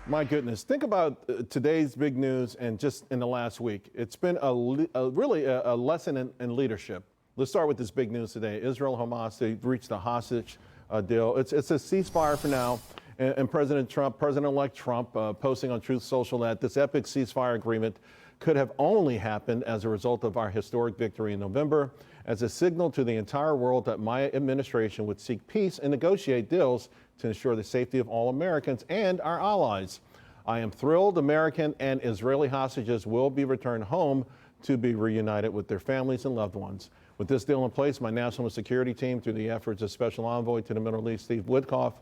My goodness. Think about today's big news and just in the last week. It's been really a lesson in leadership. Let's start with this big news today. Israel-Hamas, they've reached a hostage deal. It's a ceasefire for now. And President-elect Trump, posting on Truth Social that this epic ceasefire agreement could have only happened as a result of our historic victory in November, as a signal to the entire world that my administration would seek peace and negotiate deals to ensure the safety of all Americans and our allies. I am thrilled American and Israeli hostages will be returned home to be reunited with their families and loved ones. With this deal in place, my national security team, through the efforts of Special Envoy to the Middle East, Steve Witkoff,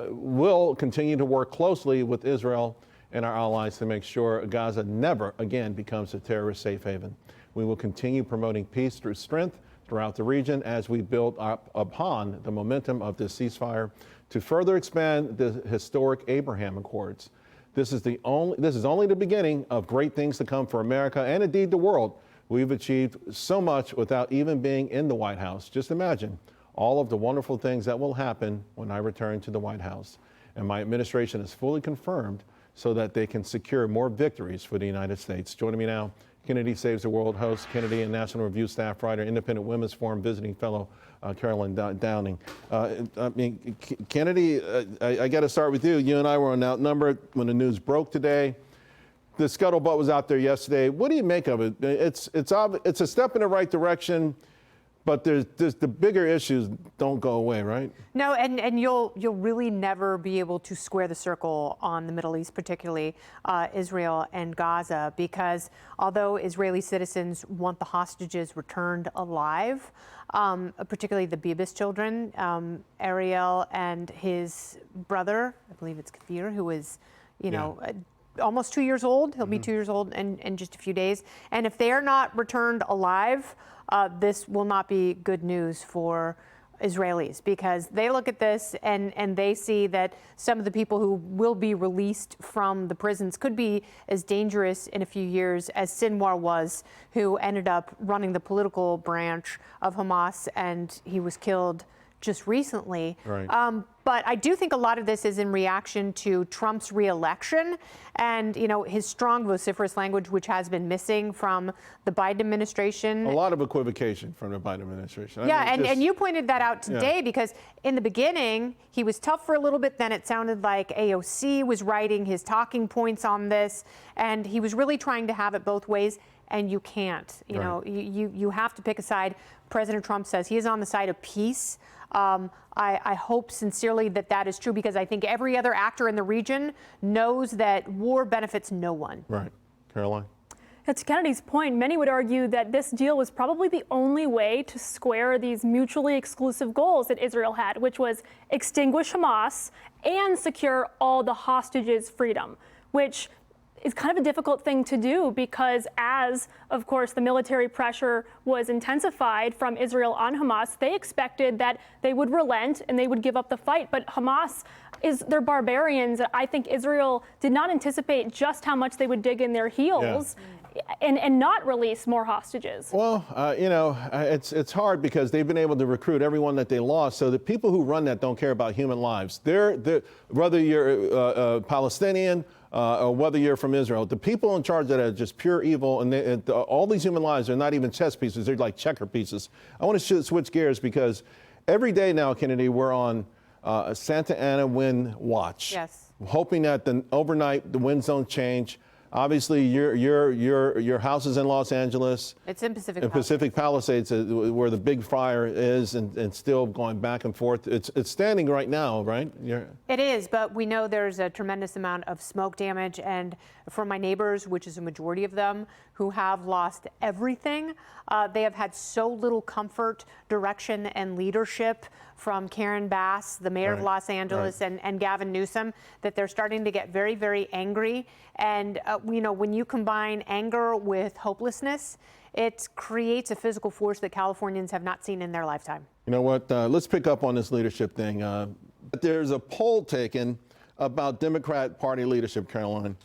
will continue to work closely with Israel and our allies to make sure Gaza never again becomes a terrorist safe haven. We will continue promoting peace through strength throughout the region as we build up upon the momentum of this ceasefire to further expand the historic Abraham Accords. This is only the beginning of great things to come for America and indeed the world. We've achieved so much without even being in the White House. Just imagine all of the wonderful things that will happen when I return to the White House. And my administration is fully confirmed so that they can secure more victories for the United States. Joining me now, Kennedy Saves the World host, Kennedy and National Review staff writer, Independent Women's Forum visiting fellow, Caroline Downey. Kennedy, I got to start with you. You and I were outnumbered when the news broke today. The scuttlebutt was out there yesterday. What do you make of it? It's a step in the right direction, but there's the bigger issues don't go away, right? No, and you'll really never be able to square the circle on the Middle East, particularly Israel and Gaza, because although Israeli citizens want the hostages returned alive, particularly the Bibas children, Ariel and his brother, I believe it's Kafir, who is, almost 2 years old. He'll be 2 years old in just a few days. And if they are not returned alive, this will not be good news for Israelis, because they look at this and they see that some of the people who will be released from the prisons could be as dangerous in a few years as Sinwar was, who ended up running the political branch of Hamas, and he was killed just recently. Right. But I do think a lot of this is in reaction to Trump's reelection and, his strong vociferous language, which has been missing from the Biden administration. A lot of equivocation from the Biden administration. Yeah, and you pointed that out today, because in the beginning, he was tough for a little bit. Then it sounded like AOC was writing his talking points on this, and he was really trying to have it both ways. And you can't. You have to pick a side. President Trump says he is on the side of peace. I hope sincerely that is true, because I think every other actor in the region knows that war benefits no one. Right. Caroline? To Kennedy's point, many would argue that this deal was probably the only way to square these mutually exclusive goals that Israel had, which was extinguish Hamas and secure all the hostages' freedom, which is kind of a difficult thing to do, because as, of course, the military pressure was intensified from Israel on Hamas, they expected that they would relent and they would give up the fight. But Hamas they're barbarians. I think Israel did not anticipate just how much they would dig in their heels. And not release more hostages. Well, it's hard, because they've been able to recruit everyone that they lost. So the people who run that don't care about human lives. They're whether you're Palestinian or whether you're from Israel, the people in charge of that are just pure evil. And all these human lives are not even chess pieces. They're like checker pieces. I want to switch gears, because every day now, Kennedy, we're on Santa Ana wind watch. Yes. Hoping that overnight the wind zones change. Obviously, your house is in Los Angeles. It's in Pacific Palisades. Pacific Palisades, where the big fire is, and still going back and forth. It's standing right now, right? It is, but we know there's a tremendous amount of smoke damage. And for my neighbors, which is a majority of them, who have lost everything, they have had so little comfort, direction, and leadership from Karen Bass, the mayor of Los Angeles, and Gavin Newsom, that they're starting to get very, very angry. And, when you combine anger with hopelessness, it creates a physical force that Californians have not seen in their lifetime. You know what? Let's pick up on this leadership thing. There's a poll taken about Democrat Party leadership, Caroline.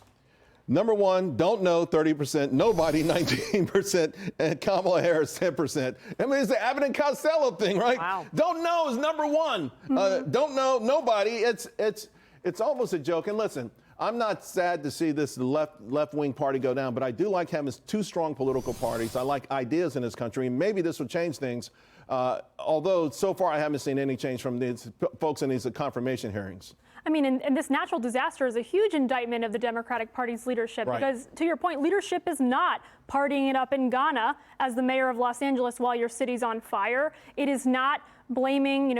Number one, don't know, 30%, nobody, 19%, and Kamala Harris, 10%. I mean, it's the Abbott and Costello thing, right? Wow. Don't know is number one. Don't know, nobody. It's almost a joke. And listen, I'm not sad to see this left-wing party go down, but I do like having two strong political parties. I like ideas in this country. Maybe this will change things, although so far I haven't seen any change from these folks in these confirmation hearings. I mean, and this natural disaster is a huge indictment of the Democratic Party's leadership. Right. Because, to your point, leadership is not partying it up in Ghana as the mayor of Los Angeles while your city's on fire. It is not blaming,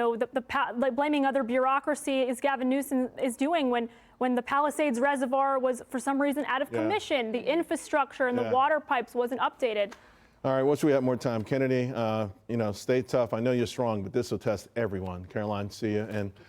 blaming other bureaucracy, as Gavin Newsom is doing when the Palisades Reservoir was, for some reason, out of commission. The infrastructure and the water pipes wasn't updated. All right, wish we had more time. Kennedy, stay tough. I know you're strong, but this will test everyone. Caroline, see you. And